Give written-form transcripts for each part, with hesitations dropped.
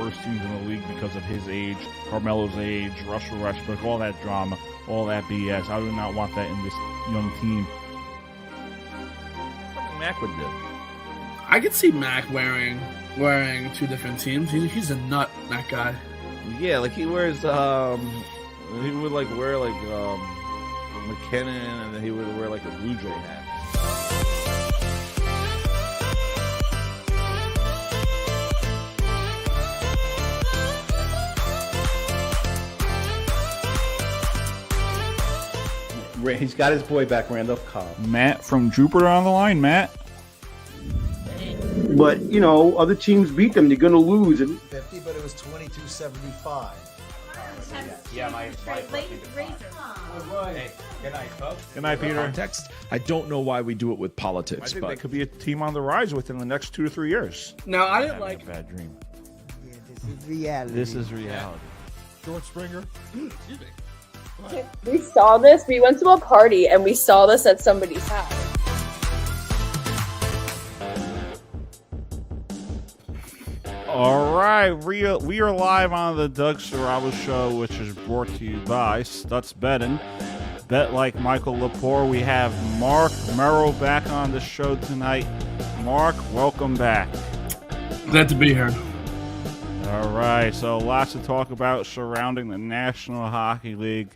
worst teams in the league because of his age, Carmelo's age, Russell Westbrook, all that drama, all that BS. I do not want that in this young team. What Mac would do? I could see Mac wearing two different teams. He's a nut, that guy. Yeah, like he wears, he would like wear like McKinnon, and then he would wear like a Blue Jay hat. He's got his boy back, Randolph Cobb. Matt from Jupiter on the line. Matt. But, other teams beat them. You're going to lose. 50, but it was 22-75. Yeah, my Hey, good night, folks. Good night, Peter. Context. I don't know why we do it with I politics, think but they could be a team on the rise within the next 2 to 3 years. Now, I didn't Having like a bad dream. Yeah, this is reality. This is reality. George Springer. Excuse me. We saw this. We went to a party and we saw this at somebody's house. All right, we are live on the Doug Sarabo Show, which is brought to you by Stutz Betting. Bet like Michael Lepore. We have Mark Merrill back on the show tonight. Mark, welcome back. Glad to be here. All right, so lots to talk about surrounding the National Hockey League.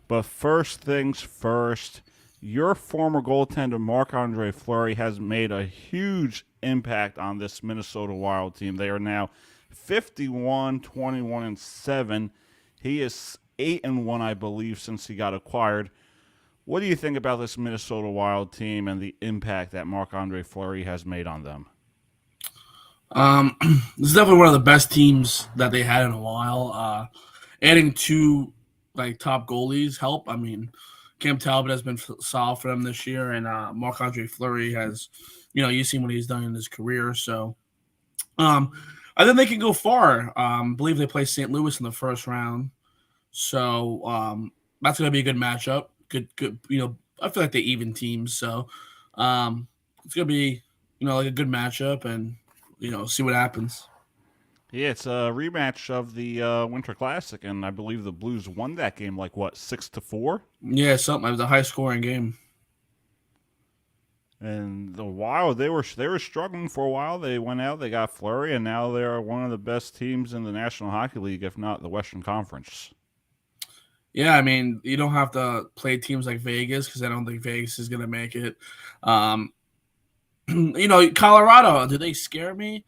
But first things first, your former goaltender, Marc-Andre Fleury, has made a huge impact on this Minnesota Wild team. They are now 51-21-7. He is 8-1, I believe, since he got acquired. What do you think about this Minnesota Wild team and the impact that Marc-Andre Fleury has made on them? This is definitely one of the best teams that they had in a while. Adding two top goalies help. I mean, Cam Talbot has been solid for them this year, and Marc-Andre Fleury has, you've seen what he's done in his career. So, I think they can go far. I believe they play St. Louis in the first round, so that's going to be a good matchup. Good. I feel like they even teams, so it's going to be, like a good matchup, and see what happens. Yeah, it's a rematch of the Winter Classic, and I believe the Blues won that game 6-4? Yeah, something. It was a high-scoring game. And the Wild, they were struggling for a while. They went out, they got Fleury, and now they are one of the best teams in the National Hockey League, if not the Western Conference. Yeah, I mean, you don't have to play teams like Vegas because I don't think Vegas is going to make it. Colorado, do they scare me?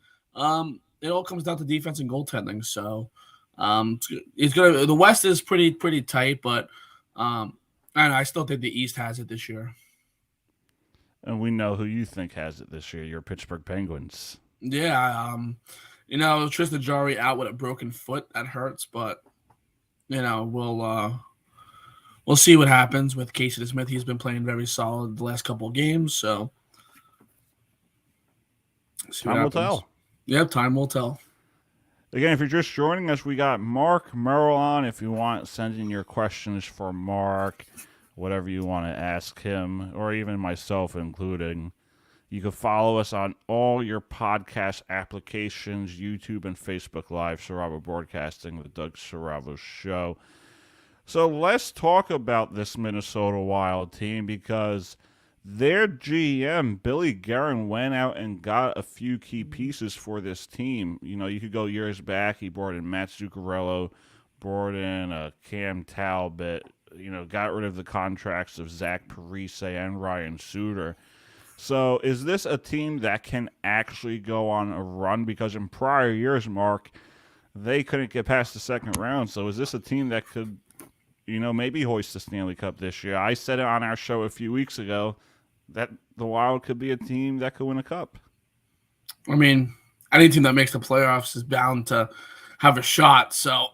It all comes down to defense and goaltending. So, the West is pretty tight, but I still think the East has it this year. And we know who you think has it this year. Your Pittsburgh Penguins. Yeah, Tristan Jarry out with a broken foot. That hurts, but we'll see what happens with Casey Smith. He's been playing very solid the last couple of games, so time will tell. Yep, time will tell. Again, if you're just joining us, we got Mark Merrill on. If you want, send in your questions for Mark, whatever you want to ask him, or even myself including. You can follow us on all your podcast applications, YouTube and Facebook Live, Sarabo Broadcasting, the Doug Sarabo Show. So let's talk about this Minnesota Wild team, because their GM, Billy Guerin, went out and got a few key pieces for this team. You could go years back. He brought in Matt Zuccarello, brought in Cam Talbot, got rid of the contracts of Zach Parise and Ryan Suter. So is this a team that can actually go on a run? Because in prior years, Mark, they couldn't get past the second round. So is this a team that could, maybe hoist the Stanley Cup this year? I said it on our show a few weeks ago that the Wild could be a team that could win a cup. I mean, any team that makes the playoffs is bound to have a shot. So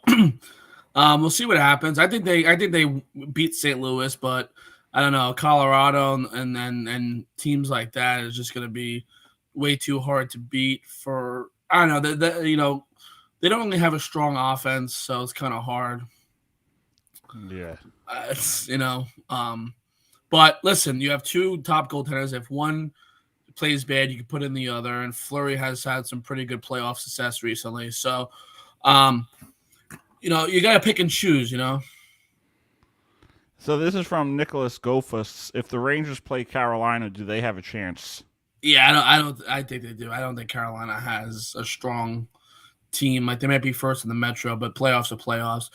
we'll see what happens. I think they beat St. Louis, but I don't know, Colorado and teams like that is just going to be way too hard to beat for. I don't know. They don't really have a strong offense, so it's kind of hard. Yeah. But listen, you have two top goaltenders. If one plays bad, you can put in the other. And Fleury has had some pretty good playoff success recently. So You got to pick and choose. So this is from Nicholas Gofus. If the Rangers play Carolina, do they have a chance? Yeah, I think they do. I don't think Carolina has a strong team. Like they might be first in the Metro, but playoffs are playoffs.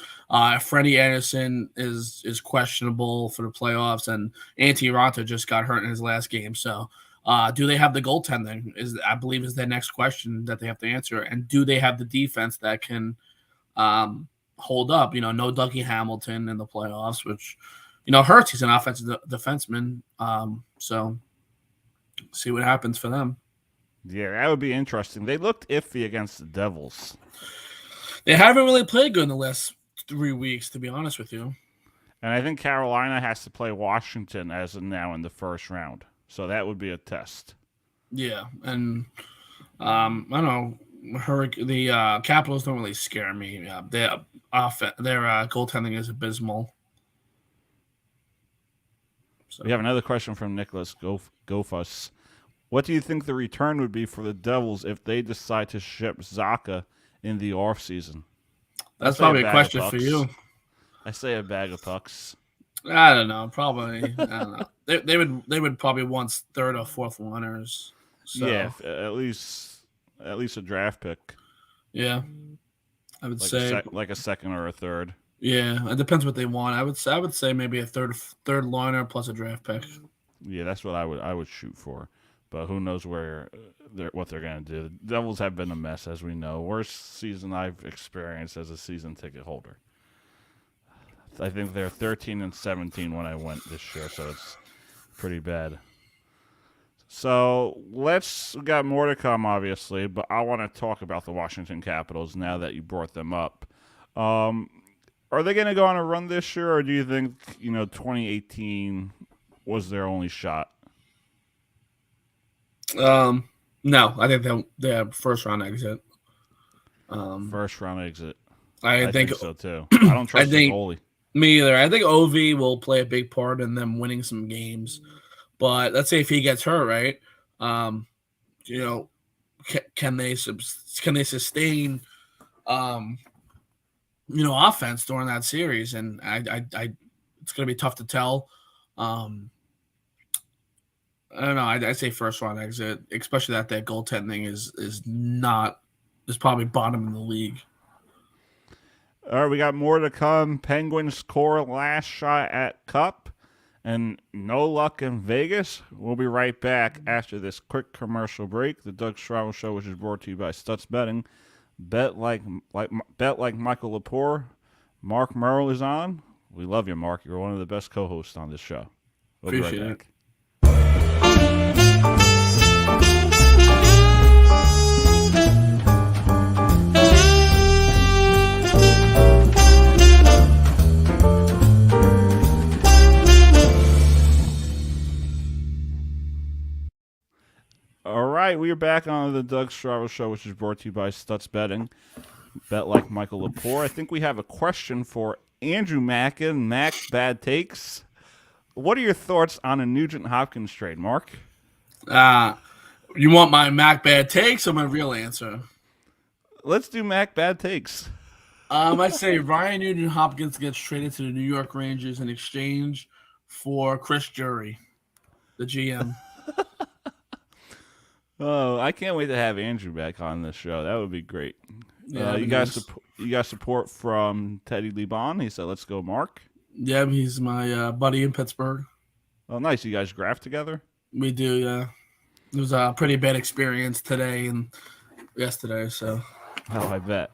Freddie Anderson is questionable for the playoffs, and Antti Raanta just got hurt in his last game. So, do they have the goaltending? I believe is their next question that they have to answer. And do they have the defense that can hold up? No Dougie Hamilton in the playoffs, which hurts. He's an offensive defenseman. So see what happens for them. Yeah, that would be interesting. They looked iffy against the Devils. They haven't really played good in the last 3 weeks, to be honest with you. And I think Carolina has to play Washington as of now in the first round. So that would be a test. Yeah, and I don't know. The Capitals don't really scare me. Their goaltending is abysmal. So. We have another question from Nicholas Gofus. What do you think the return would be for the Devils if they decide to ship Xhaka in the offseason? That's probably a question for you. I say a bag of pucks. I don't know. Probably. I don't know. They would probably want third or fourth runners. So. Yeah, at least a draft pick. Yeah, I would say like a second or a third. Yeah, it depends what they want. I would say maybe a third liner plus a draft pick. Yeah, that's what I would shoot for. But who knows what they're going to do. The Devils have been a mess, as we know. Worst season I've experienced as a season ticket holder. I think they're 13-17 when I went this year, so it's pretty bad. So we got more to come, obviously, but I want to talk about the Washington Capitals now that you brought them up. Are they going to go on a run this year, or do you think 2018 was their only shot? No, I think they have first round exit. First round exit. I think so too. I don't trust the goalie. Me either. I think Ovi will play a big part in them winning some games. But let's say if he gets hurt, right? Can they sustain offense during that series? And I it's going to be tough to tell. I don't know. I'd say first round exit, especially that goaltending is probably bottom in the league. All right, we got more to come. Penguins score last shot at Cup, and no luck in Vegas. We'll be right back after this quick commercial break. The Doug Strauss Show, which is brought to you by Stutz Betting. Bet like Michael Lepore. Mark Merrill is on. We love you, Mark. You're one of the best co-hosts on this show. We'll be right back. All right, we are back on the Doug Strauss Show, which is brought to you by Stutz Betting. Bet like Michael Lepore. I think we have a question for Andrew Mackin. Mac's Bad Takes. What are your thoughts on a Nugent-Hopkins trade, Mark? You want my Mac Bad Takes or my real answer? Let's do Mac Bad Takes. I'd say Ryan Nugent-Hopkins gets traded to the New York Rangers in exchange for Chris Jury, the GM. Oh, I can't wait to have Andrew back on this show. That would be great. Yeah, you got support from Teddy Lebon. He said, "Let's go, Mark." Yeah, he's my buddy in Pittsburgh. Oh, nice. You guys graph together? We do, yeah. It was a pretty bad experience today and yesterday, so. Oh, I bet.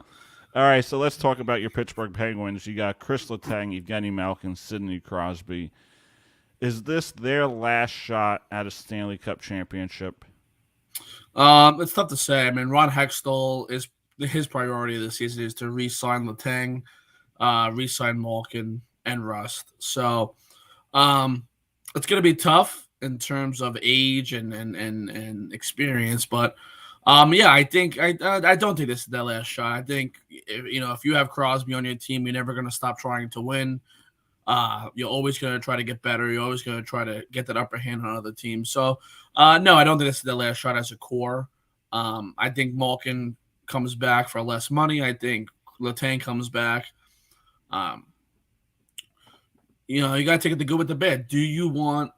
All right, so let's talk about your Pittsburgh Penguins. You got Chris Letang, Evgeny Malkin, Sidney Crosby. Is this their last shot at a Stanley Cup championship? It's tough to say. I mean, Ron Hextall his priority this season is to re-sign Letang, re-sign Malkin, and Rust. So, it's going to be tough in terms of age and experience. But, yeah, I think I don't think this is their last shot. I think if you have Crosby on your team, you're never going to stop trying to win. You're always going to try to get better. You're always going to try to get that upper hand on other teams. So, no, I don't think this is the last shot as a core. I think Malkin comes back for less money. I think Letang comes back. You know, you got to take the good with the bad. Do you want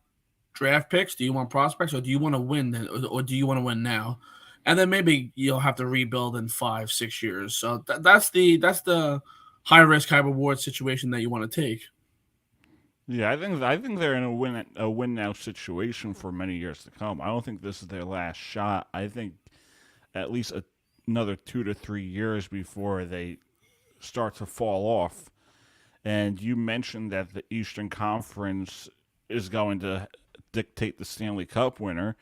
draft picks? Do you want prospects? Or do you want to win? Or do you want to win now? And then maybe you'll have to rebuild in 5-6 years. So that's the high risk, high reward situation that you want to take. Yeah, I think they're in a win now situation for many years to come. I don't think this is their last shot. I think at least another 2 to 3 years before they start to fall off. And you mentioned that the Eastern Conference is going to dictate the Stanley Cup winner.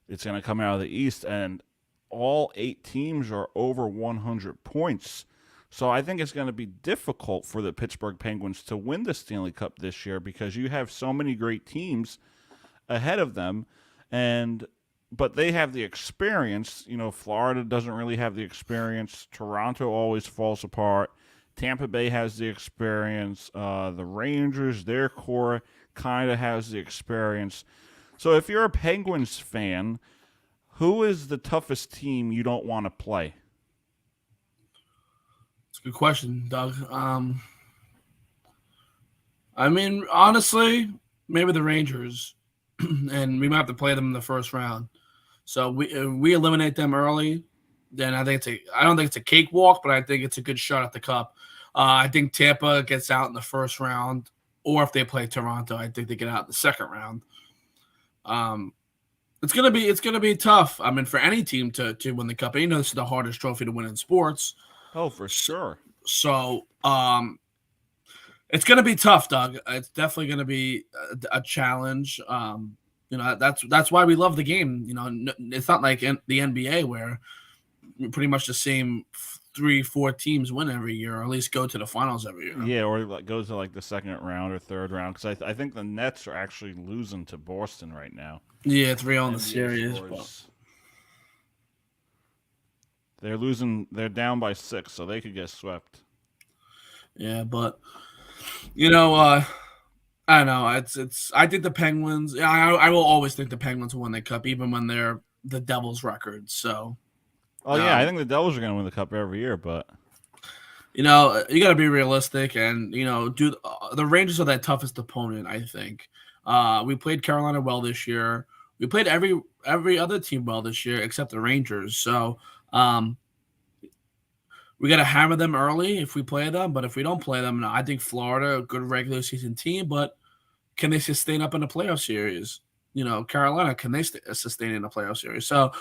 It's going to come out of the East, and all 8 teams are over 100 points. So I think it's going to be difficult for the Pittsburgh Penguins to win the Stanley Cup this year because you have so many great teams ahead of them, but they have the experience. You know, Florida doesn't really have the experience. Toronto always falls apart. Tampa Bay has the experience. The Rangers, their core kind of has the experience. So if you're a Penguins fan, who is the toughest team you don't want to play? It's a good question, Doug. I mean, honestly, maybe the Rangers, and we might have to play them in the first round. So we eliminate them early, then I don't think it's a cakewalk, but I think it's a good shot at the cup. I think Tampa gets out in the first round, or if they play Toronto, I think they get out in the second round. It's gonna be tough. I mean, for any team to win the cup. And you know, this is the hardest trophy to win in sports. Oh, for sure. So, it's gonna be tough, Doug. It's definitely gonna be a challenge. You know, that's why we love the game. You know, it's not like in the NBA where pretty much the same 3-4 teams win every year, or at least go to the finals every year. Yeah, or like goes to like the second round or third round. Because I think the Nets are actually losing to Boston right now. Yeah, 3-0 in the NBA series. scores. They're losing. They're down by 6, so they could get swept. Yeah, but you know, I don't know. It's. I think the Penguins. I will always think the Penguins will win the cup, even when they're the Devils' record. So. Oh yeah, I think the Devils are going to win the cup every year, but you know, you got to be realistic, and you know, the Rangers are that toughest opponent. I think we played Carolina well this year. We played every other team well this year except the Rangers. So we got to hammer them early if we play them. But if we don't play them, I think Florida, a good regular season team, but can they sustain up in the playoff series? You know, Carolina, can they sustain in the playoff series? So.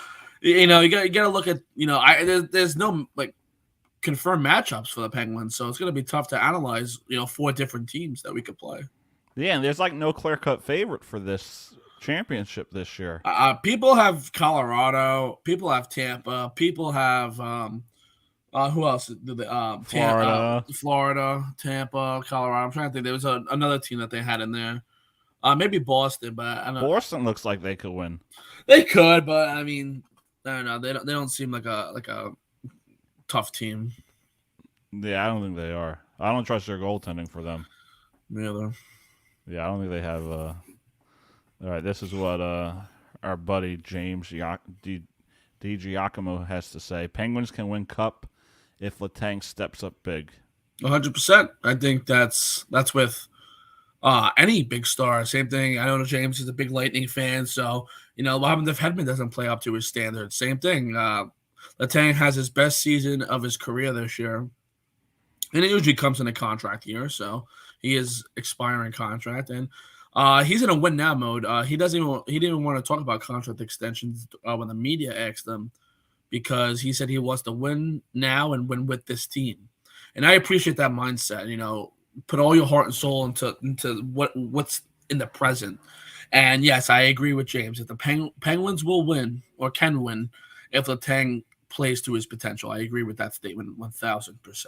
You know, you got to look at, you know, there's no like confirmed matchups for the Penguins, so it's going to be tough to analyze, you know, 4 different teams that we could play. Yeah, and there's like no clear-cut favorite for this championship this year. People have Colorado, people have Tampa, people have who else? Florida, Tampa, Colorado. I'm trying to think. There was another team that they had in there. Maybe Boston, but I don't know. Boston looks like they could win. They could, but I mean, I don't know. They don't seem like a tough team. Yeah, I don't think they are. I don't trust their goaltending for them. Neither. Yeah, I don't think they have. All right, this is what our buddy James DiGiacomo has to say. Penguins can win cup if Letang steps up big. 100%. I think that's with any big star. Same thing. I know James is a big Lightning fan, so you know what happens if Hedman doesn't play up to his standards? Same thing. Letang has his best season of his career this year, and it usually comes in a contract year, so he is expiring contract, and he's in a win now mode. He didn't even want to talk about contract extensions when the media asked him, because he said he wants to win now and win with this team, and I appreciate that mindset. You know, put all your heart and soul into what's in the present. And yes, I agree with James. If the Penguins will win or can win if Letang plays to his potential. I agree with that statement 1,000%.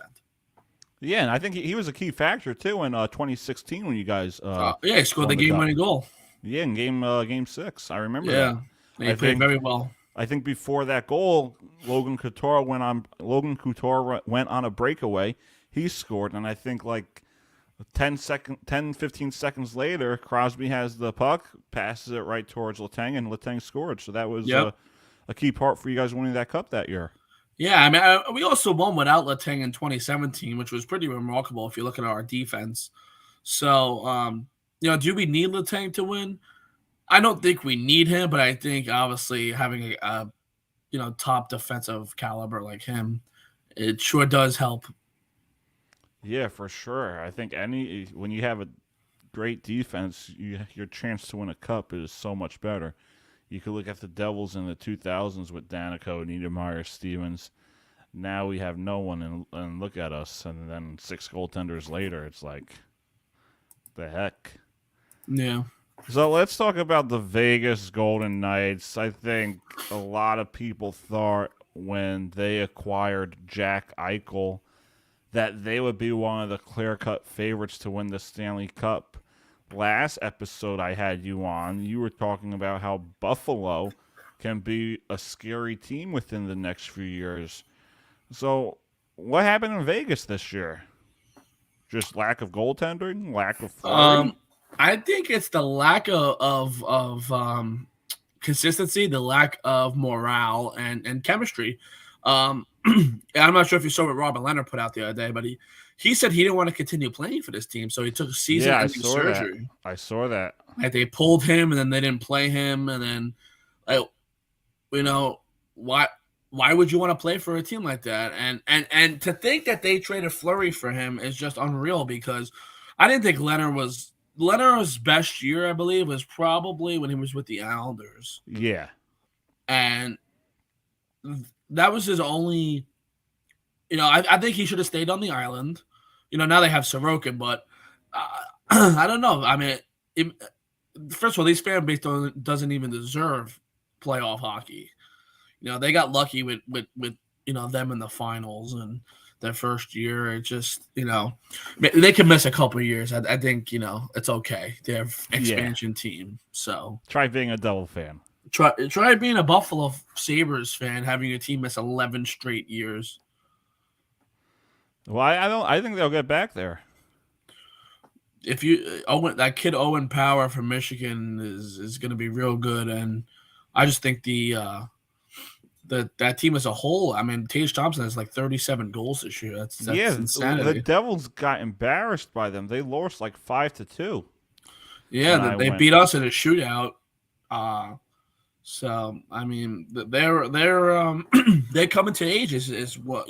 Yeah, and I think he was a key factor too in 2016 when you guys he scored the game-winning goal. Yeah, in game 6. I remember that. Yeah, he played very well. I think before that goal, Logan Couture went on a breakaway. He scored, and I think like 15 seconds later, Crosby has the puck, passes it right towards Letang, and Letang scored. So that was a key part for you guys winning that cup that year. Yeah, I mean, we also won without Letang in 2017, which was pretty remarkable if you look at our defense. So, do we need Letang to win? I don't think we need him, but I think obviously having a top defensive caliber like him, it sure does help. Yeah, for sure. I think when you have a great defense, your chance to win a cup is so much better. You could look at the Devils in the 2000s with Danico, Niedermeyer, Stevens. Now we have no one, and look at us. And then 6 goaltenders later, it's like, the heck. Yeah. So let's talk about the Vegas Golden Knights. I think a lot of people thought when they acquired Jack Eichel that they would be one of the clear-cut favorites to win the Stanley Cup. Last episode I had you on, you were talking about how Buffalo can be a scary team within the next few years. So what happened in Vegas this year? Just lack of goaltending? Lack of Fleury? I think it's the lack of consistency, the lack of morale and chemistry. I'm not sure if you saw what Robin Leonard put out the other day, but he said he didn't want to continue playing for this team, so he took a season-ending surgery. I saw that. Like they pulled him, and then they didn't play him, and then, why would you want to play for a team like that? And to think that they traded Fleury for him is just unreal because I didn't think Leonard's best year, I believe, was probably when he was with the Islanders. Yeah. And that was his only, I think he should have stayed on the island. Now they have Sorokin, but I don't know. I mean, first of all, these fan base doesn't even deserve playoff hockey. They got lucky with them in the finals and their first year. It just, they can miss a couple of years. I think, it's okay. They're expansion team. So try being a Devil fan. Try being a Buffalo Sabres fan, having your team miss 11 straight years. Well, I think they'll get back there. If that kid Owen Power from Michigan is going to be real good, and I just think that team as a whole. I mean, Tage Thompson has like 37 goals this year. That's insanity. The Devils got embarrassed by them. They lost like 5-2. Yeah, they beat us in a shootout. So I mean, they're they're coming to age is what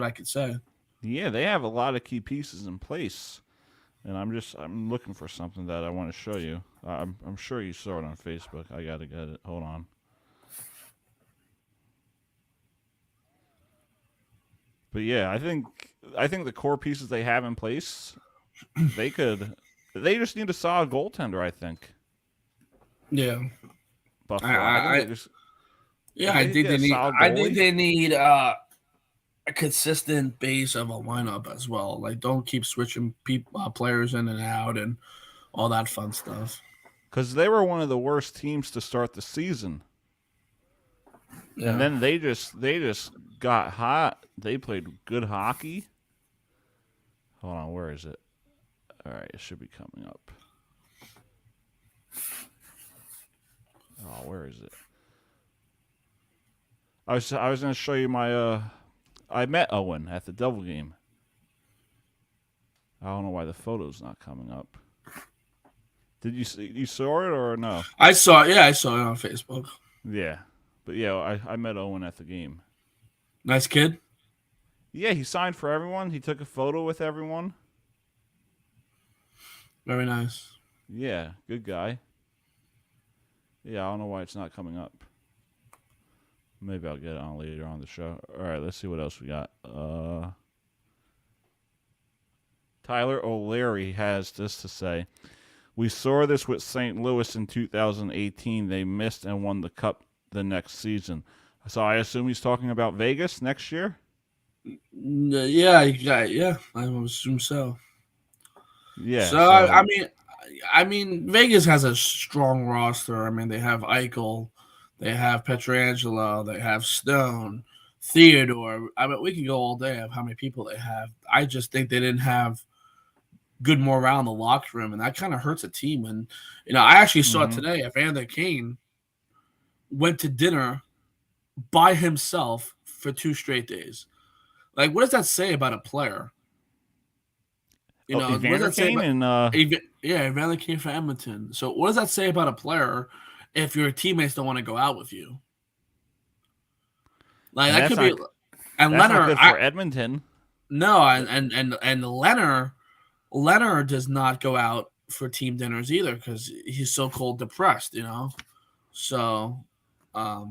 I could say. Yeah, they have a lot of key pieces in place, and I'm looking for something that I want to show you. I'm sure you saw it on Facebook. I gotta get it. Hold on. But yeah, I think the core pieces they have in place, they just need a solid goaltender. I think. Yeah. Buffalo. I think they need a consistent base of a lineup as well. Like, don't keep switching players in and out and all that fun stuff. Because they were one of the worst teams to start the season, and then they just got hot. They played good hockey. Hold on, where is it? All right, it should be coming up. Oh, where is it? I was going to show you my. I met Owen at the Devil game. I don't know why the photo's not coming up. Did you saw it or no? I saw it. Yeah, I saw it on Facebook. Yeah, but yeah, I met Owen at the game. Nice kid. Yeah, he signed for everyone. He took a photo with everyone. Very nice. Yeah, good guy. Yeah, I don't know why it's not coming up. Maybe I'll get it on later on the show. All right, let's see what else we got. Tyler O'Leary has this to say. We saw this with St. Louis in 2018. They missed and won the cup the next season. So I assume he's talking about Vegas next year? Yeah, I would assume so. Yeah. So I mean, Vegas has a strong roster. I mean, they have Eichel, they have Pietrangelo, they have Stone, Theodore. I mean, we can go all day of how many people they have. I just think they didn't have good morale in the locker room, and that kind of hurts a team. And I actually saw today Evander Kane went to dinner by himself for 2 straight days. Like, what does that say about a player? You know, what does Evander that say Kane about and Evander Kane for Edmonton? So, what does that say about a player if your teammates don't want to go out with you? Like, And that that's could be. not- And that's not Leonard, good for Edmonton. no, and Leonard does not go out for team dinners either because he's so cold depressed. You know, so I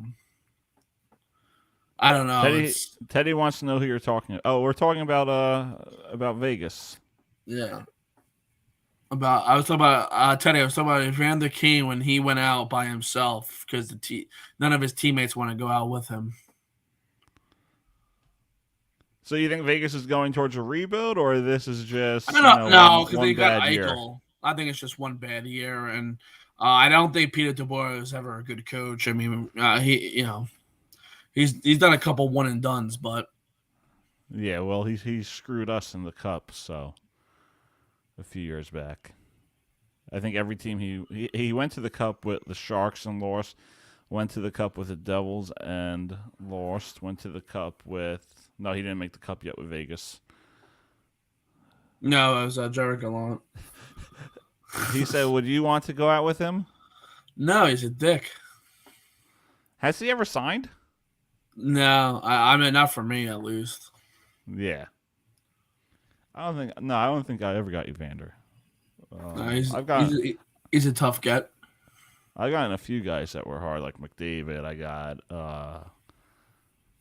don't know. Teddy wants to know who you're talking. Oh, we're talking about Vegas. Yeah. I was talking about Teddy. I was talking about Evander Kane when he went out by himself because none of his teammates want to go out with him. So you think Vegas is going towards a rebuild, or this is just I don't know because one they got bad year? Eichel. I think it's just one bad year, and I don't think Peter DeBoer is ever a good coach. I mean, he's done a couple one and dones, but Yeah, well, he screwed us in the cup, so a few years back. I think every team he went to the cup with the Sharks and lost, went to the cup with the Devils and lost, went to the cup with no, he didn't make the cup yet with Vegas. no, it was Jerry Gallant. He said, "Would you want to go out with him?" No, he's a dick. Has he ever signed? No, I mean not for me at least. Yeah. I don't think I ever got Evander. No, he's a tough get. I got in a few guys that were hard, like McDavid. I got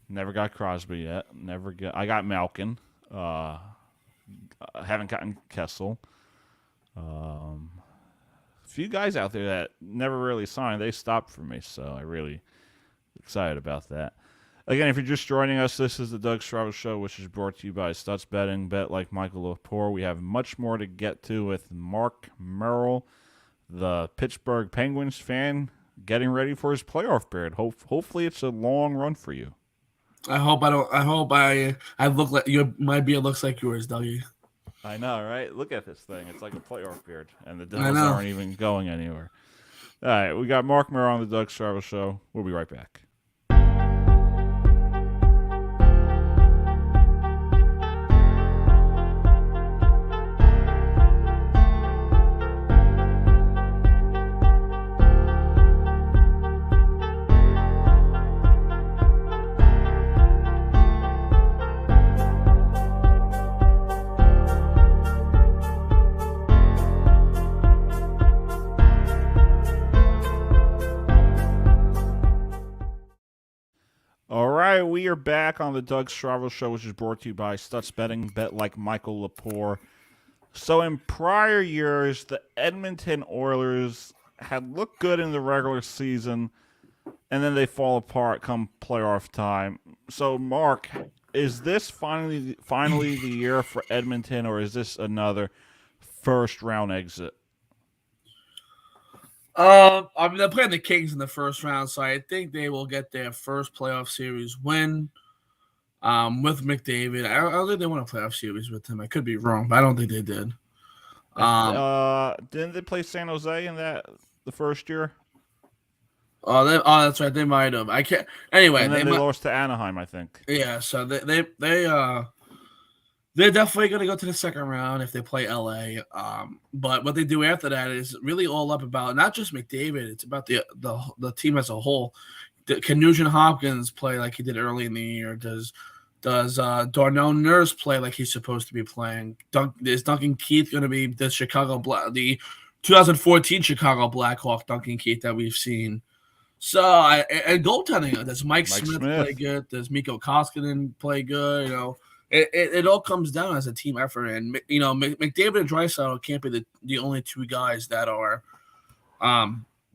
never got Crosby yet. I got Malkin. I haven't gotten Kessel. A few guys out there that never really signed. They stopped for me, so I really excited about that. Again, if you're just joining us, this is the Doug Strauss Show, which is brought to you by Stutz Betting. Bet like Michael Lepore. We have much more to get to with Mark Merrill, the Pittsburgh Penguins fan, getting ready for his playoff period. Hopefully, it's a long run for you. I hope I look like my beard looks like yours, Dougie. I know, right? Look at this thing. It's like a playoff beard, and the I Devils know. aren't even going anywhere. All right, we got Mark Merrill on the Doug Strauss Show. We'll be right back. All right, we are back on the Doug Strauss Show, which is brought to you by Stutz Betting. Bet like Michael Lepore. So in prior years, the Edmonton Oilers had looked good in the regular season, and then they fall apart come playoff time. So, Mark, is this finally the year for Edmonton, or is this another first-round exit? I mean, they're playing the Kings in the first round, so I think they will get their first playoff series win with McDavid. I don't think they won a playoff series with him. I could be wrong, but I don't think they did. Didn't they play San Jose in the first year? That's right. They might have. I can't. Anyway, And then they lost to Anaheim, I think. Yeah, so they're definitely going to go to the second round if they play LA. But what they do after that is really all up about not just McDavid. It's about the team as a whole. Can Nugent Hopkins play like he did early in the year? Does Darnell Nurse play like he's supposed to be playing? Is Duncan Keith going to be the 2014 Chicago Blackhawk Duncan Keith that we've seen? So and goaltending, does Mike Smith play good? Does Mikko Koskinen play good? You know. It all comes down as a team effort, and McDavid and Draisaitl can't be the only two guys that are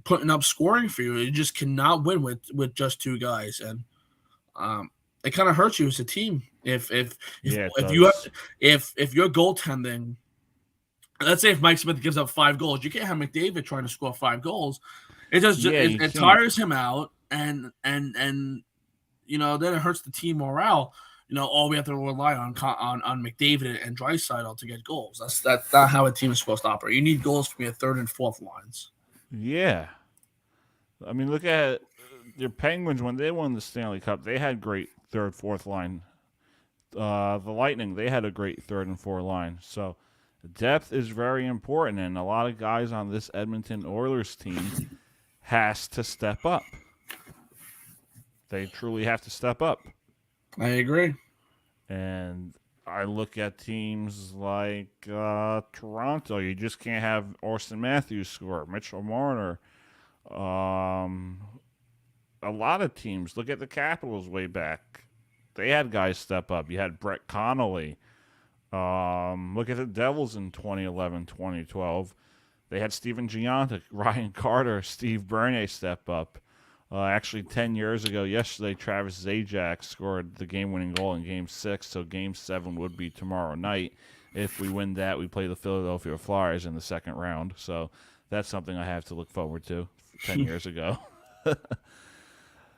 putting up scoring for you. You just cannot win with just two guys, and it kind of hurts you as a team if you're goaltending. Let's say if Mike Smith gives up 5 goals, you can't have McDavid trying to score 5 goals. It just it tires him out, and then it hurts the team morale. All we have to rely on McDavid and Draisaitl to get goals. That's not how a team is supposed to operate. You need goals from your third and fourth lines. Yeah. I mean, look at your Penguins when they won the Stanley Cup. They had great third, fourth line. The Lightning, they had a great third and fourth line. So depth is very important, and a lot of guys on this Edmonton Oilers team has to step up. They truly have to step up. I agree. And I look at teams like Toronto. You just can't have Austin Matthews score, Mitchell Marner. A lot of teams. Look at the Capitals way back. They had guys step up. You had Brett Connolly. Look at the Devils in 2011, 2012. They had Steven Giannis, Ryan Carter, Steve Bernier step up. Actually, 10 years ago, yesterday, Travis Zajac scored the game-winning goal in Game 6, so Game 7 would be tomorrow night. If we win that, we play the Philadelphia Flyers in the second round. So that's something I have to look forward to 10 years ago.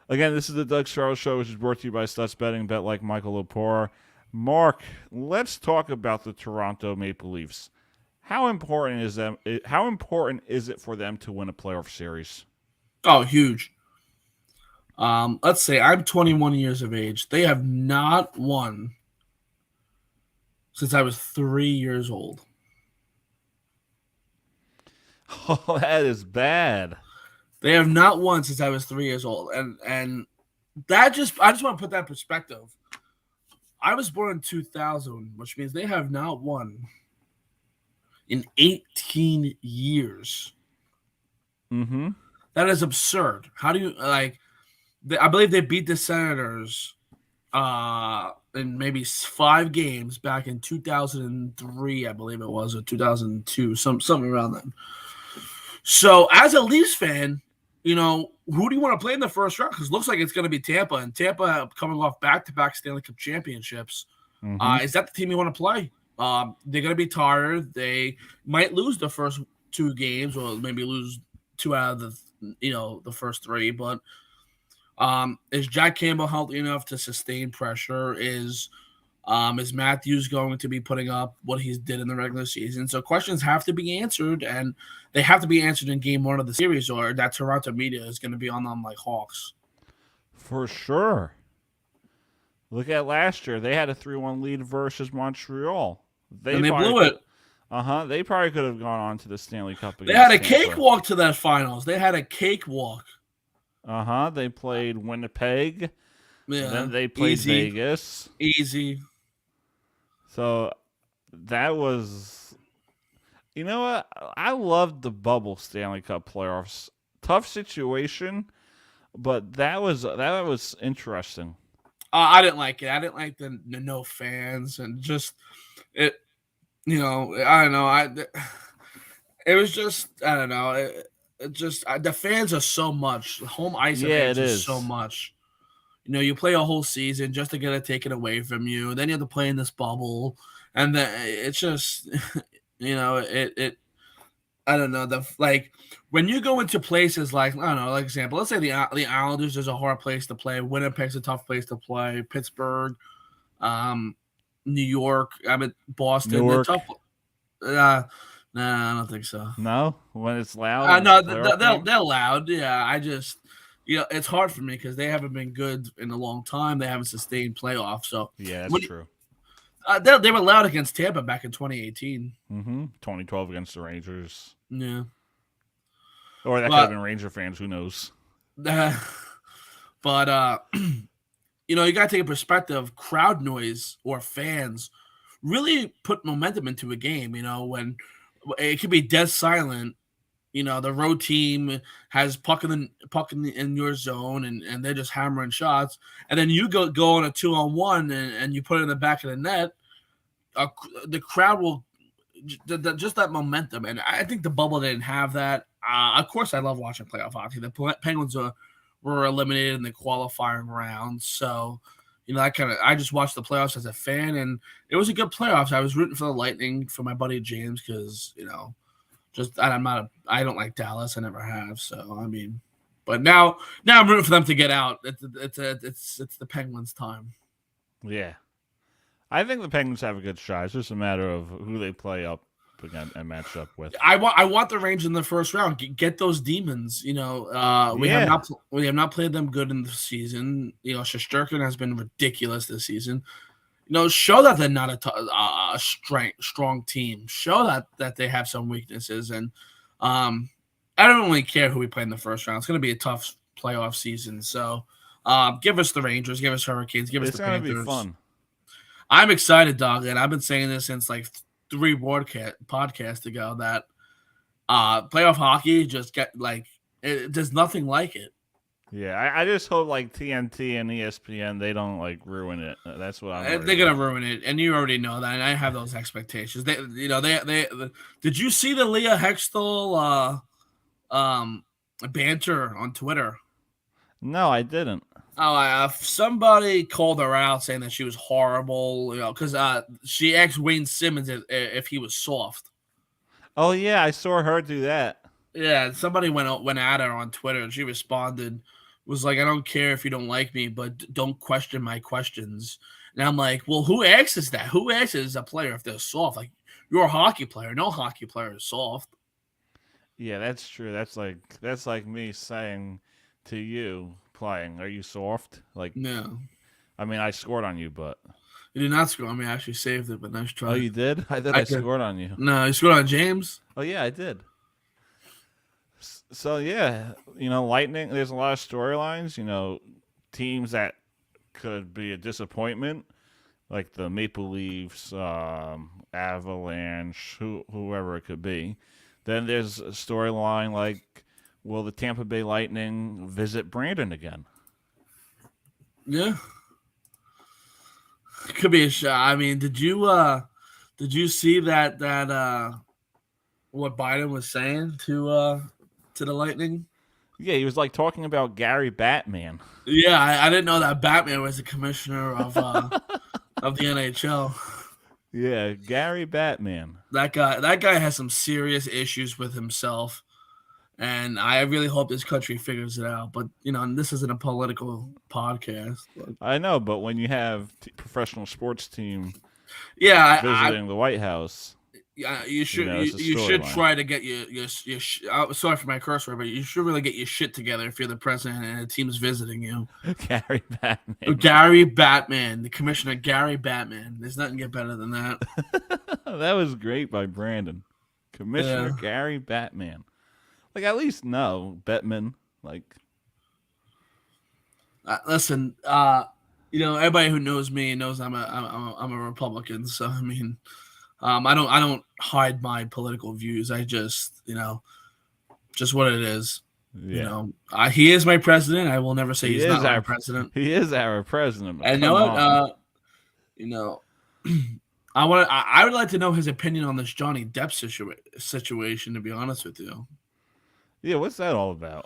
Again, this is the Doug Charles Show, which is brought to you by Stutz Betting, bet like Michael Lepore. Mark, let's talk about the Toronto Maple Leafs. How important is it for them to win a playoff series? Oh, huge. Let's say I'm 21 years of age. They have not won since I was 3 years old. Oh, that is bad. They have not won since I was 3 years old. And that I just want to put that in perspective. I was born in 2000, which means they have not won in 18 years. Mm-hmm. That is absurd. How do you like? I believe they beat the Senators in maybe 5 games back in 2003, I believe it was, or 2002, something around then. So, as a Leafs fan, you know, who do you want to play in the first round? Because it looks like it's going to be Tampa, and Tampa coming off back-to-back Stanley Cup championships. Mm-hmm. Is that the team you want to play? They're going to be tired. They might lose the first 2 games, or maybe lose 2 out of the first 3. But is Jack Campbell healthy enough to sustain pressure? Is Matthews going to be putting up what he did in the regular season? So questions have to be answered, and they have to be answered in Game 1 of the series, or that Toronto media is going to be on them like hawks. For sure. Look at last year. They had a 3-1 lead versus Montreal. They blew it. They probably could have gone on to the Stanley Cup against They had a Tampa. cakewalk to that finals. They had a cakewalk. They played Winnipeg. Yeah. Then they played Vegas. Easy. So that was, you know what? I loved the bubble Stanley Cup playoffs. Tough situation, but that was interesting. I didn't like it. I didn't like the no fans and just it. You know, I don't know. It was just, I don't know. It just the fans are so much. Home ice fans is so much. You know, you play a whole season just to get it taken away from you. Then you have to play in this bubble, and then it's just, you know, it. I don't know. When you go into places like, I don't know, like example, let's say the Islanders is a hard place to play. Winnipeg's a tough place to play. Pittsburgh, New York, Boston. Newark. Tough. Nah, I don't think so. No, when it's loud. No, they're loud. Yeah, I just, you know, it's hard for me because they haven't been good in a long time. They haven't sustained playoffs. So yeah, that's true. They were loud against Tampa back in 2018. 2012 against the Rangers. Yeah. Or that could have been Ranger fans. Who knows? But you know, you got to take a perspective. Crowd noise or fans really put momentum into a game. You know, when it could be dead silent. You know, the road team has puck in your zone, and they're just hammering shots. And then you go on a 2-on-1 and you put it in the back of the net. The crowd will just that momentum. And I think the bubble didn't have that. Of course, I love watching playoff hockey. The Penguins were eliminated in the qualifying round, so you know I just watched the playoffs as a fan, and it was a good playoffs. I was rooting for the Lightning for my buddy James because you know. I don't like Dallas. I never have. So I mean, but now I'm rooting for them to get out. It's the Penguins' time. Yeah, I think the Penguins have a good shot. It's just a matter of who they play up again and match up with. I want the Rangers in the first round. Get those demons. You know, we have not played them good in the season. You know, Shesterkin has been ridiculous this season. You know, show that they're not a strong team. Show that they have some weaknesses, and I don't really care who we play in the first round. It's going to be a tough playoff season. So, give us the Rangers, give us Hurricanes, give us the Panthers. It's going to be fun. I'm excited, dog, and I've been saying this since like 3 podcasts ago that playoff hockey just there's nothing like it. Yeah, I just hope like TNT and ESPN they don't like ruin it. That's what I'm. They're gonna ruin it, and you already know that. And I have those expectations. They did you see the Leah Hextall banter on Twitter? No, I didn't. Oh, somebody called her out saying that she was horrible, you know, because she asked Wayne Simmons if he was soft. Oh yeah, I saw her do that. Yeah, somebody went at her on Twitter, and she responded, was like, "I don't care if you don't like me, but don't question my questions." And I'm like, "Well, who asks that? Who asks a player if they're soft? Like, you're a hockey player. No hockey player is soft." Yeah, that's true. That's like me saying to you playing, "Are you soft?" Like, no. I mean, I scored on you, but you did not score on me. I actually saved it, but nice try. Oh, you did? I thought I scored on you. No, you scored on James. Oh yeah, I did. So yeah, you know, Lightning. There's a lot of storylines. You know, teams that could be a disappointment, like the Maple Leafs, Avalanche, whoever it could be. Then there's a storyline like, will the Tampa Bay Lightning visit Brandon again? Yeah, could be a shot. I mean, did you see that what Biden was saying to the Lightning? Yeah, he was like talking about Gary Batman. Yeah, I didn't know that Batman was the commissioner of the NHL. Yeah, Gary Batman. That guy has some serious issues with himself, and I really hope this country figures it out. But you know, this isn't a political podcast. I know, but when you have professional sports team, visiting the White House. Yeah, you should you should try to get your sorry for my curse word, but you should really get your shit together if you're the president and a team's visiting you. Gary Batman. Gary Batman, the commissioner Gary Batman. There's nothing get better than that. That was great by Brandon. Commissioner Gary Batman. Like at least know Batman. Like listen, you know, everybody who knows me knows I'm a Republican, so I mean I don't hide my political views. I just, you know, just what it is. Yeah. You know, he is my president. I will never say he's not our president. He is our president. And you know what? You know, I would like to know his opinion on this Johnny Depp situation. To be honest with you. Yeah, what's that all about?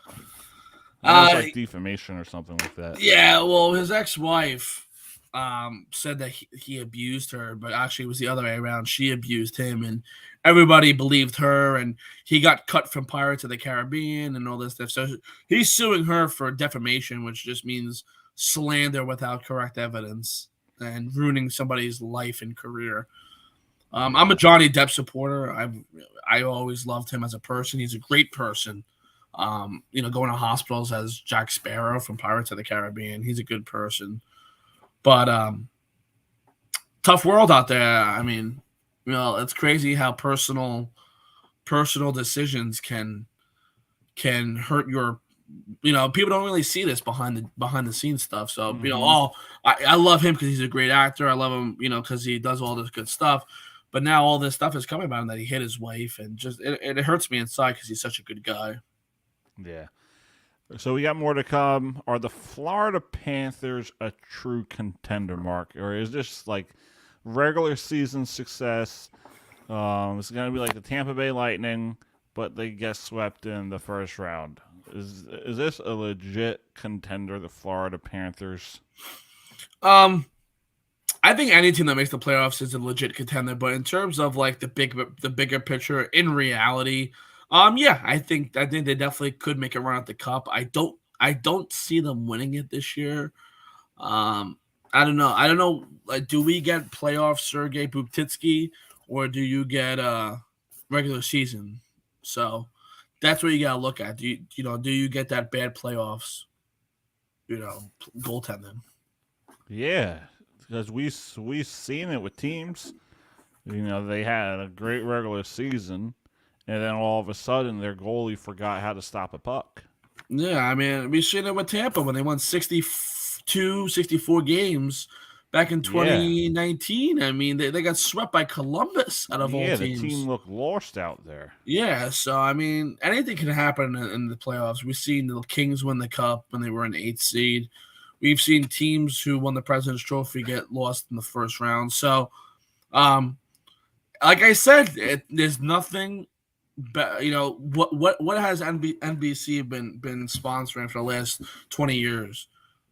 It's like defamation or something like that. Yeah, well, his ex-wife said that he abused her, but actually it was the other way around. She abused him, and everybody believed her, and he got cut from Pirates of the Caribbean and all this stuff. So he's suing her for defamation, which just means slander without correct evidence and ruining somebody's life and career. I'm a Johnny Depp supporter. I always loved him as a person. He's a great person. You know, going to hospitals as Jack Sparrow from Pirates of the Caribbean. He's a good person. But tough world out there. I mean, you know, it's crazy how personal decisions can hurt your. You know, people don't really see this behind the scenes stuff. So you know, I love him because he's a great actor. I love him, you know, because he does all this good stuff. But now all this stuff is coming about him that he hit his wife, and just it hurts me inside because he's such a good guy. Yeah. So we got more to come. Are the Florida Panthers a true contender, Mark? Or is this like regular season success? It's going to be like the Tampa Bay Lightning, but they get swept in the first round. Is this a legit contender, the Florida Panthers? I think any team that makes the playoffs is a legit contender. But in terms of like the bigger picture, in reality, yeah, I think they definitely could make a run at the cup. I don't see them winning it this year. I don't know. Like, do we get playoff Sergei Bubtitsky, or do you get regular season. So that's what you got to look at. Do you get that bad playoffs, goaltending? Yeah, because we've seen it with teams. They had a great regular season, and then all of a sudden their goalie forgot how to stop a puck. Yeah, I mean, we've seen it with Tampa when they won 62, 64 games back in 2019. I mean, they got swept by Columbus out of all Yeah, teams. the team looked lost out there. Yeah, so, I mean, anything can happen in the playoffs. We've seen the Kings win the Cup when they were an 8th seed. We've seen teams who won the President's Trophy get lost in the first round. So, like I said, there's nothing. What has NBC been sponsoring for the last 20 years?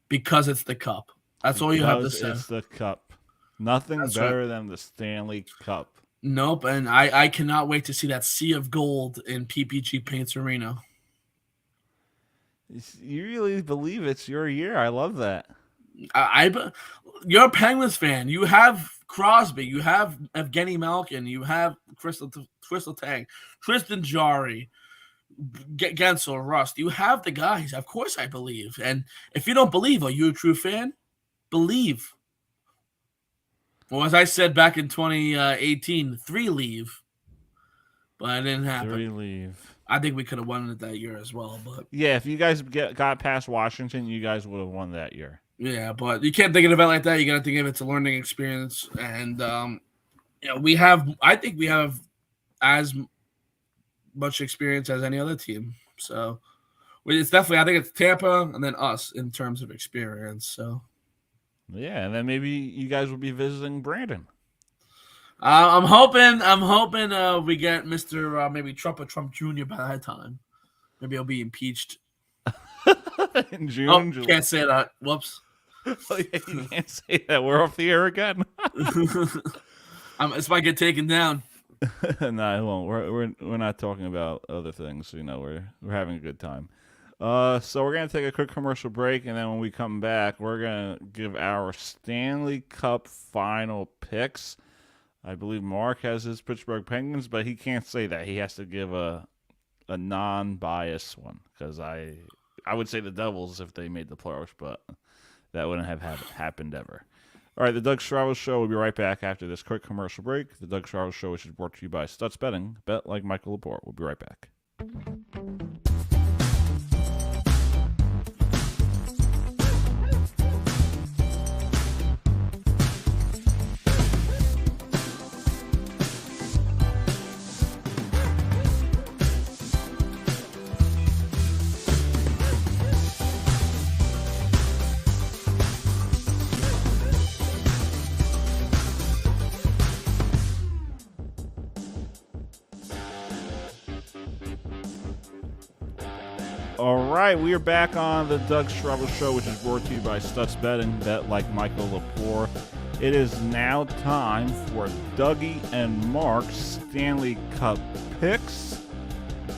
Because it's the Cup. That's all you have to say. It's the Cup. Nothing better than the Stanley Cup. Nope, and I cannot wait to see that sea of gold in PPG Paints Arena. You really believe it's your year? I love that. You're a Penguins fan. You have Crosby. You have Evgeny Malkin. You have Crystal Tang, Tristan Jarry, Gensel, Rust. You have the guys. Of course I believe. And if you don't believe, are you a true fan? Believe. Well, as I said back in 2018, 3 leave. But it didn't happen. 3 leave. I think we could have won it that year as well. But yeah, if you guys got past Washington, you guys would have won that year. Yeah, but you can't think of it like that. You got to think of it as a learning experience. And, I think we have as much experience as any other team. So it's definitely, I think it's Tampa and then us in terms of experience. So, yeah, and then maybe you guys will be visiting Brandon. I'm hoping we get Mr. Maybe Trump Jr. by that time. Maybe he'll be impeached in June. Oh, can't say that. Whoops. Oh, yeah, you can't say that. We're off the air again. This might get taken down. No, it won't. We're not talking about other things. We're having a good time. So we're gonna take a quick commercial break, and then when we come back, we're gonna give our Stanley Cup final picks. I believe Mark has his Pittsburgh Penguins, but he can't say that. He has to give a non-biased one, because I would say the Devils if they made the playoffs, but that wouldn't have happened ever. All right, the Doug Strauss Show will be right back after this quick commercial break. The Doug Strauss Show, which is brought to you by Stutz Betting. Bet like Michael Laporte. We'll be right back. All right, we are back on the Doug Strauss Show, which is brought to you by Stutz Betting. Bet like Michael Laporte. It is now time for Dougie and Mark's Stanley Cup picks.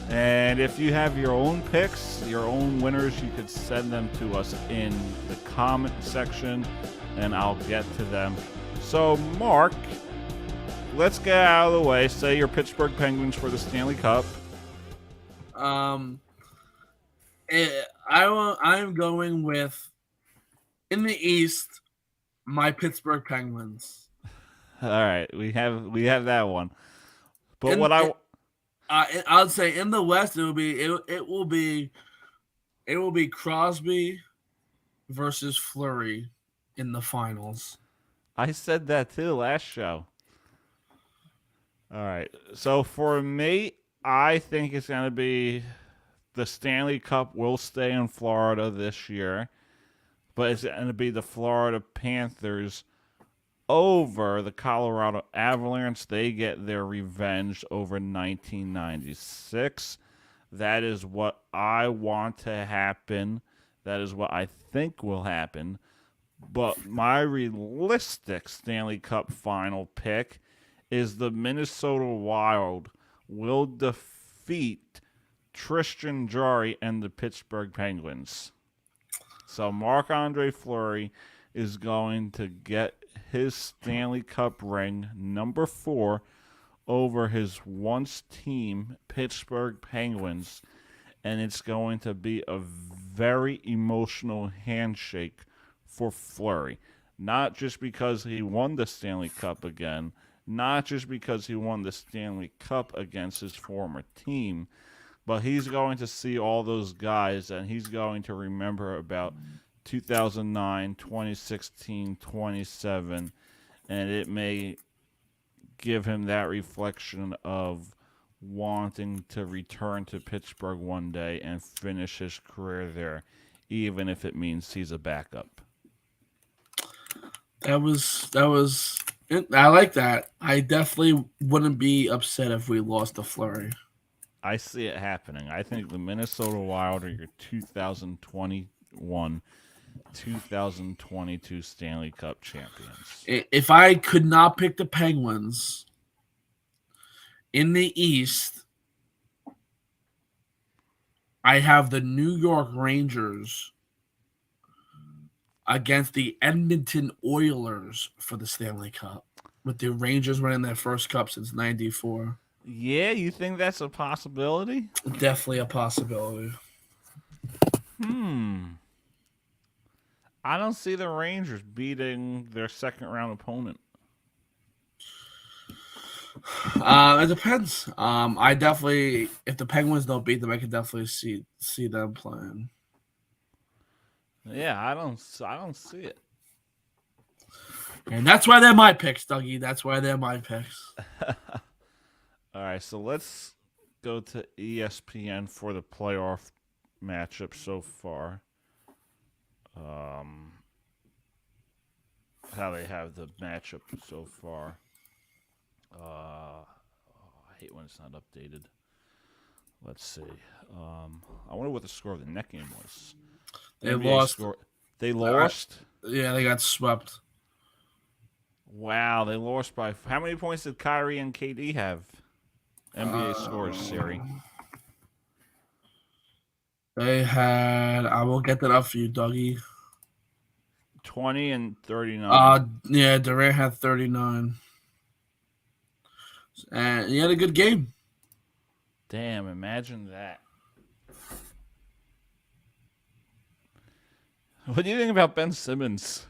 And if you have your own picks, your own winners, you could send them to us in the comment section, and I'll get to them. So, Mark, let's get out of the way. Say your Pittsburgh Penguins for the Stanley Cup. I'm going with, in the East, my Pittsburgh Penguins. All right, we have that one. But I'd say in the West it will be Crosby versus Fleury in the finals. I said that too last show. All right, so for me, I think it's going to be the Stanley Cup will stay in Florida this year, but it's going to be the Florida Panthers over the Colorado Avalanche. They get their revenge over 1996. That is what I want to happen. That is what I think will happen. But my realistic Stanley Cup final pick is the Minnesota Wild will defeat Tristan Jarry and the Pittsburgh Penguins. So Marc-Andre Fleury is going to get his Stanley Cup ring, number 4, over his once team, Pittsburgh Penguins, and it's going to be a very emotional handshake for Fleury. Not just because he won the Stanley Cup again, not just because he won the Stanley Cup against his former team, but he's going to see all those guys and he's going to remember about 2009, 2016, 27, and it may give him that reflection of wanting to return to Pittsburgh one day and finish his career there, even if it means he's a backup. That was I like that. I definitely wouldn't be upset if we lost to Fleury. I see it happening. I think the Minnesota Wild are your 2021, 2022 Stanley Cup champions. If I could not pick the Penguins in the East, I have the New York Rangers against the Edmonton Oilers for the Stanley Cup, with the Rangers winning their first cup since '94. Yeah, you think that's a possibility? Definitely a possibility. I don't see the Rangers beating their second round opponent. It depends. I definitely, if the Penguins don't beat them, I could definitely see them playing. Yeah, I don't see it. And that's why they're my picks, Dougie. That's why they're my picks. All right, so let's go to ESPN for the playoff matchup so far. How they have the matchup so far. I hate when it's not updated. Let's see. I wonder what the score of the net game was. They NBA lost. They lost? Yeah, they got swept. Wow, they lost by... How many points did Kyrie and KD have? NBA scores, Siri. They had... I will get that up for you, Dougie. 20 and 39. Yeah, Durant had 39. And he had a good game. Damn, imagine that. What do you think about Ben Simmons?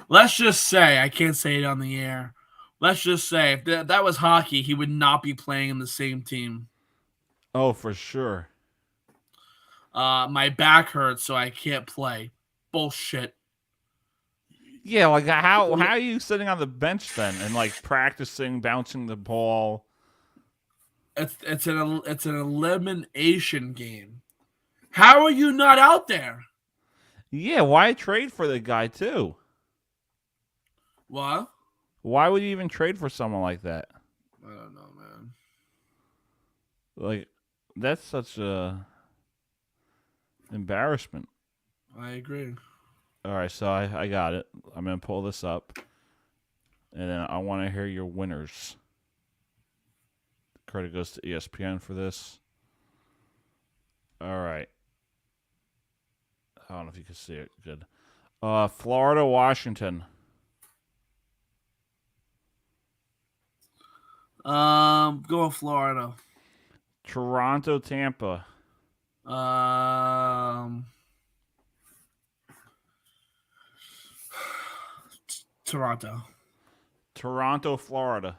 Let's just say, I can't say it on the air. Let's just say, if that was hockey, he would not be playing in the same team. Oh, for sure. My back hurts, so I can't play. Bullshit. Yeah, like how are you sitting on the bench then and like practicing bouncing the ball? It's an elimination game. How are you not out there? Yeah, why trade for the guy too? What? Why would you even trade for someone like that? I don't know, man. Like, that's such a embarrassment. I agree. All right, so I got it. I'm going to pull this up, and then I want to hear your winners. Credit goes to ESPN for this. All right. I don't know if you can see it. Good. Florida, Washington. Going Florida. Toronto, Tampa. Toronto. Toronto, Florida.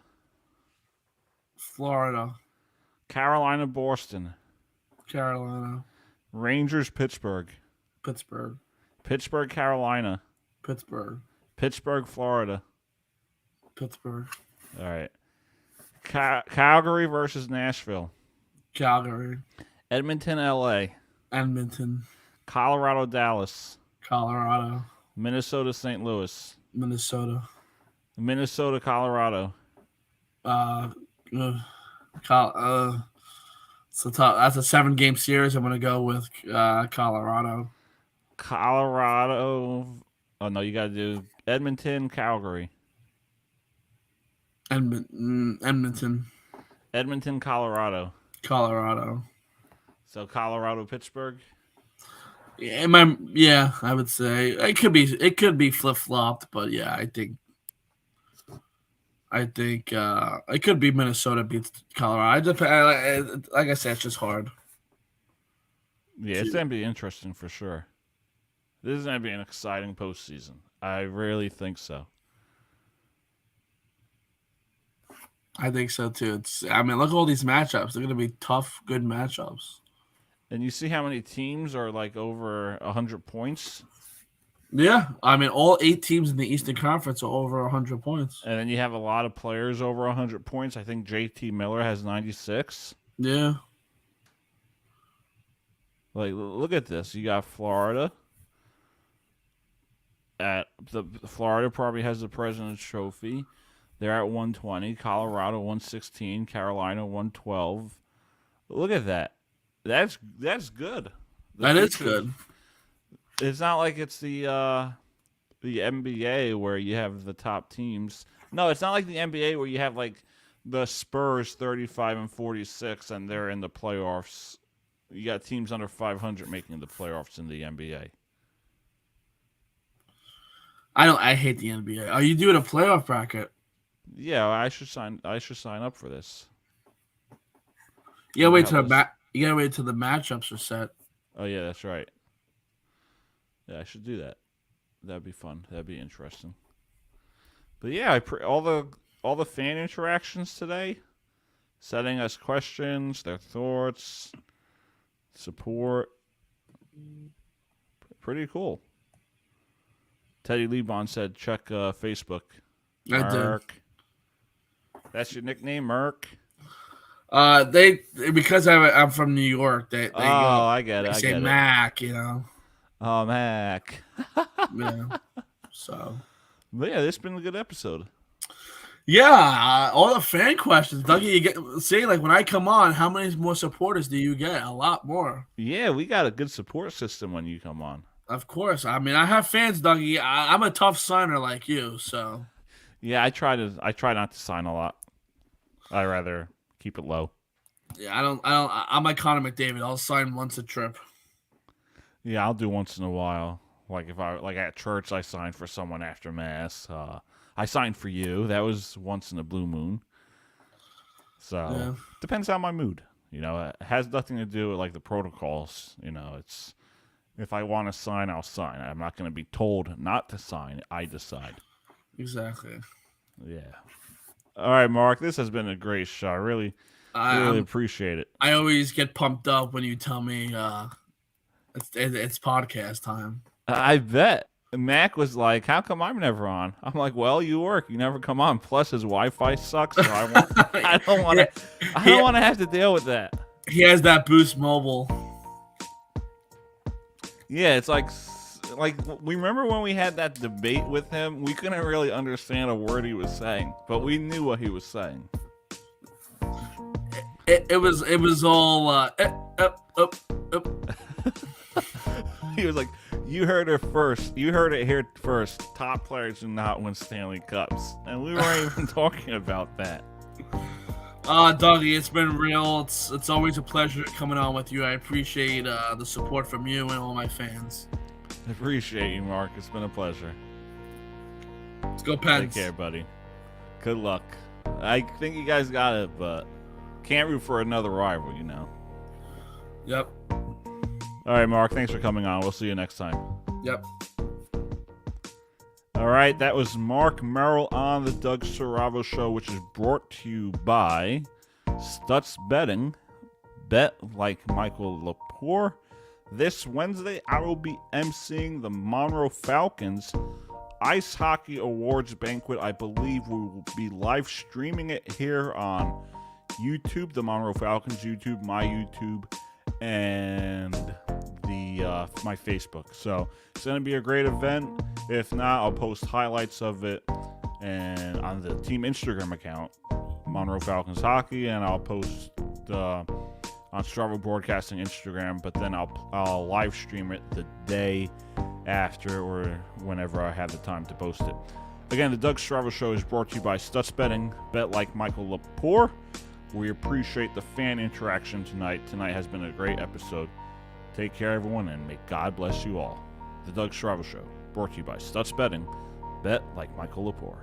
Florida. Carolina, Boston. Carolina. Rangers, Pittsburgh. Pittsburgh. Pittsburgh, Carolina. Pittsburgh. Pittsburgh, Florida. Pittsburgh. All right. Calgary versus Nashville. Calgary. Edmonton, LA. Edmonton. Colorado, Dallas. Colorado. Minnesota, St. Louis. Minnesota. Minnesota, Colorado. That's a 7-game series. I'm gonna go with Colorado. Colorado. Oh no, you got to do Edmonton, Calgary. Edmonton. Edmonton, Colorado. Colorado. So Colorado, Pittsburgh. Yeah, I would say it could be flip flopped, but yeah, I think I think it could be Minnesota beats Colorado. Like I said, it's just hard. Yeah, it's going to be interesting for sure. This is going to be an exciting postseason. I really think so. I think so too. Look at all these matchups. They're going to be tough, good matchups. And you see how many teams are like over 100 points? Yeah, all 8 teams in the Eastern Conference are over 100 points. And then you have a lot of players over 100 points. I think JT Miller has 96. Yeah. Like, look at this. You got Florida. Florida probably has the President's Trophy. They're at 120. Colorado 116. Carolina 112. Look at that. That's good. That is good. It's not like it's the NBA where you have the top teams. No, it's not like the NBA where you have like the Spurs 35 and 46 and they're in the playoffs. You got teams under 500 making the playoffs in the NBA. I hate the NBA. Are you doing a playoff bracket? Yeah, I should sign up for this. You gotta wait till the matchups are set. Oh yeah, that's right. Yeah, I should do that. That'd be fun. That'd be interesting. But yeah, all the fan interactions today, sending us questions, their thoughts, support. Pretty cool. Teddy Lebon said, check Facebook. Merc. That's your nickname, Merc? Because I'm from New York, they I get it. They say Mac, Oh, Mac. Yeah. So. But yeah, this has been a good episode. Yeah, all the fan questions, Dougie. Like when I come on, how many more supporters do you get? A lot more. Yeah, we got a good support system when you come on. Of course. I have fans, Dougie. I'm a tough signer like you, so. Yeah, I try not to sign a lot. I rather keep it low. Yeah, I'm like Connor McDavid. I'll sign once a trip. Yeah, I'll do once in a while. Like if at church, I signed for someone after mass. I signed for you. That was once in a blue moon. So Depends on my mood. It has nothing to do with like the protocols. It's if I want to sign, I'll sign. I'm not going to be told not to sign. I decide. Exactly. Yeah. All right, Mark. This has been a great show. I really appreciate it. I always get pumped up when you tell me it's podcast time. I bet. Mac was like, how come I'm never on? I'm like, well, you work. You never come on. Plus, his Wi-Fi sucks, so I don't want to have to deal with that. He has that Boost Mobile. Yeah, it's like we remember when we had that debate with him? We couldn't really understand a word he was saying, but we knew what he was saying. It was all up. He was like, you heard it first. You heard it here first. Top players do not win Stanley Cups. And we weren't even talking about that. Dougie, it's been real. It's always a pleasure coming on with you. I appreciate the support from you and all my fans. I appreciate you, Mark. It's been a pleasure. Let's go, Pens. Take care, buddy. Good luck. I think you guys got it, but can't root for another rival, Yep. All right, Mark. Thanks for coming on. We'll see you next time. Yep. All right, that was Mark Merrill on the Doug Saravo Show, which is brought to you by Stutz Betting. Bet like Michael Lepore. This Wednesday, I will be emceeing the Monroe Falcons Ice Hockey Awards Banquet. I believe we will be live streaming it here on YouTube, the Monroe Falcons YouTube, my YouTube, and my Facebook. So it's going to be a great event. If not, I'll post highlights of it and on the team Instagram account, Monroe Falcons Hockey, and I'll post on Strava Broadcasting Instagram, but then I'll live stream it the day after or whenever I have the time to post it. Again, the Doug Strava Show is brought to you by Stutz Betting. Bet like Michael Lepore. We appreciate the fan interaction tonight. Tonight has been a great episode. Take care, everyone, and may God bless you all. The Doug Strava Show, brought to you by Stutz Betting. Bet like Michael Lepore.